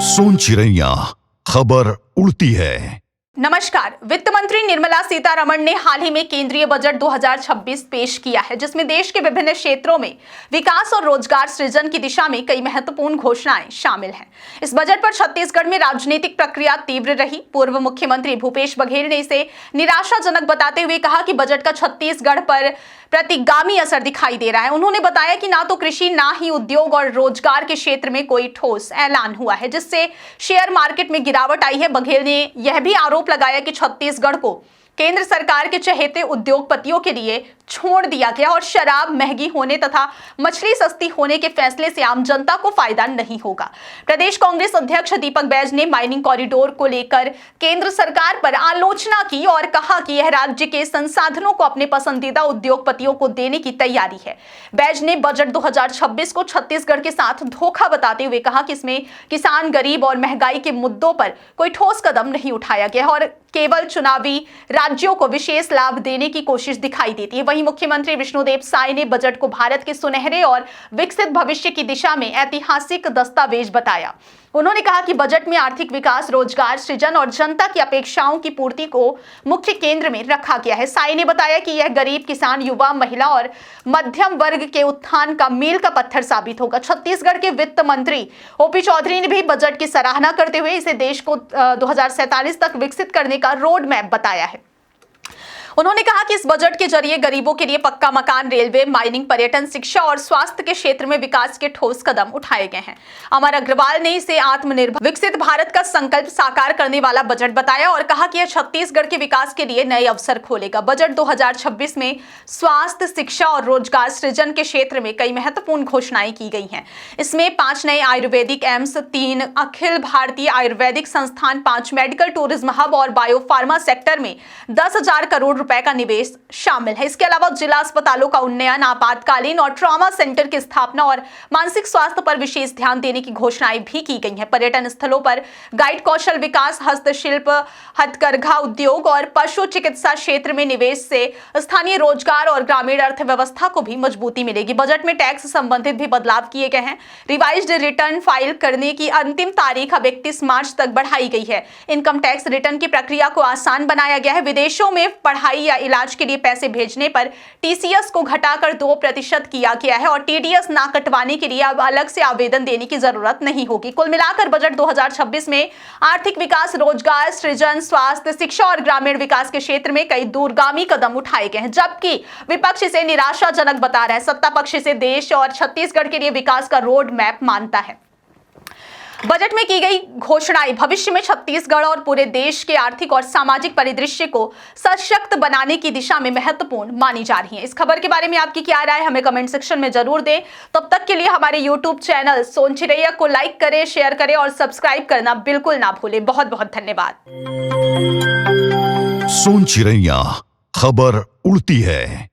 सोन चिरैया खबर उड़ती है। नमस्कार। वित्त मंत्री निर्मला सीतारमण ने हाल ही में केंद्रीय बजट 2026 पेश किया है, जिसमें देश के विभिन्न क्षेत्रों में विकास और रोजगार सृजन की दिशा में कई महत्वपूर्ण घोषणाएं शामिल हैं। इस बजट पर छत्तीसगढ़ में राजनीतिक प्रक्रिया तीव्र रही। पूर्व मुख्यमंत्री भूपेश बघेल ने इसे निराशाजनक बताते हुए कहा कि बजट का छत्तीसगढ़ पर प्रतिगामी असर दिखाई दे रहा है। उन्होंने बताया कि ना तो कृषि, ना ही उद्योग और रोजगार के क्षेत्र में कोई ठोस ऐलान हुआ है, जिससे शेयर मार्केट में गिरावट आई है। बघेल ने यह भी आरोप लगाया कि छत्तीसगढ़ को केंद्र सरकार के चहेते उद्योगपतियों के लिए छोड़ दिया गया और शराब महंगी होने तथा मछली सस्ती होने के फैसले से आम जनता को फायदा नहीं होगा। प्रदेश कांग्रेस अध्यक्ष दीपक बैज ने माइनिंग कॉरिडोर को लेकर केंद्र सरकार पर आलोचना की और कहा कि यह राज्य के संसाधनों को अपने पसंदीदा उद्योगपतियों को देने की तैयारी है। बैज ने बजट 2026 को छत्तीसगढ़ के साथ धोखा बताते हुए कहा कि इसमें किसान, गरीब और महंगाई के मुद्दों पर कोई ठोस कदम नहीं उठाया गया और केवल चुनावी राज्यों को विशेष लाभ देने की कोशिश दिखाई देती है। वहीं मुख्यमंत्री विष्णुदेव साय ने बजट को भारत के सुनहरे और विकसित भविष्य की दिशा में ऐतिहासिक दस्तावेज बताया। उन्होंने कहा कि बजट में आर्थिक विकास, रोजगार सृजन और जनता की अपेक्षाओं की पूर्ति को मुख्य केंद्र में रखा गया है। साय ने बताया कि यह गरीब, किसान, युवा, महिला और मध्यम वर्ग के उत्थान का मील का पत्थर साबित होगा। छत्तीसगढ़ के वित्त मंत्री ओपी चौधरी ने भी बजट की सराहना करते हुए इसे देश को 2047 तक विकसित करने का रोड मैप बताया है। उन्होंने कहा कि इस बजट के जरिए गरीबों के लिए पक्का मकान, रेलवे, माइनिंग, पर्यटन, शिक्षा और स्वास्थ्य के क्षेत्र में विकास के ठोस कदम उठाए गए हैं। अमर अग्रवाल ने इसे आत्मनिर्भर विकसित भारत का संकल्प साकार करने वाला बजट बताया और कहा कि यह छत्तीसगढ़ के विकास के लिए नए अवसर खोलेगा। बजट 2026 में स्वास्थ्य, शिक्षा और रोजगार सृजन के क्षेत्र में कई महत्वपूर्ण घोषणाएं की गई हैं। इसमें 5 नए आयुर्वेदिक एम्स, 3 अखिल भारतीय आयुर्वेदिक संस्थान, 5 मेडिकल टूरिज्म हब और बायो फार्मा सेक्टर में 10,000 करोड़ रुपए का निवेश शामिल है। इसके अलावा जिला अस्पतालों का उन्नयन, आपातकालीन और ट्रॉमा सेंटर की स्थापना और मानसिक स्वास्थ्य पर विशेष ध्यान देने की घोषणाएं भी की गई हैं। पर्यटन स्थलों पर गाइड कौशल विकास, हस्तशिल्प, हथकरघा उद्योग और पशु चिकित्सा क्षेत्र में निवेश से स्थानीय रोजगार और ग्रामीण अर्थव्यवस्था को भी मजबूती मिलेगी। बजट में टैक्स संबंधित भी बदलाव किए गए हैं। रिवाइज्ड रिटर्न फाइल करने की अंतिम तारीख अब 31 मार्च तक बढ़ाई गई है। इनकम टैक्स रिटर्न की प्रक्रिया को आसान बनाया गया है। विदेशों में पढ़ाई या इलाज के लिए पैसे भेजने पर टीसीएस को घटाकर 2% किया गया है और टीडीएस ना कटवाने के लिए अब अलग से आवेदन देने की जरूरत नहीं होगी। कुल मिलाकर बजट 2026 में आर्थिक विकास, रोजगार सृजन, स्वास्थ्य, शिक्षा और ग्रामीण विकास के क्षेत्र में कई दूरगामी कदम उठाए गए हैं, जबकि विपक्ष इसे निराशाजनक बता रहा है। सत्ता पक्ष इसे देश और छत्तीसगढ़ के लिए विकास का रोड मैप मानता है। बजट में की गई घोषणाएं भविष्य में छत्तीसगढ़ और पूरे देश के आर्थिक और सामाजिक परिदृश्य को सशक्त बनाने की दिशा में महत्वपूर्ण मानी जा रही हैं। इस खबर के बारे में आपकी क्या राय, हमें कमेंट सेक्शन में जरूर दें। तब तक के लिए हमारे यूट्यूब चैनल सोन चिरैया को लाइक करें, शेयर करें और सब्सक्राइब करना बिल्कुल ना भूलें। बहुत बहुत धन्यवाद। सोन चिरैया खबर उड़ती है।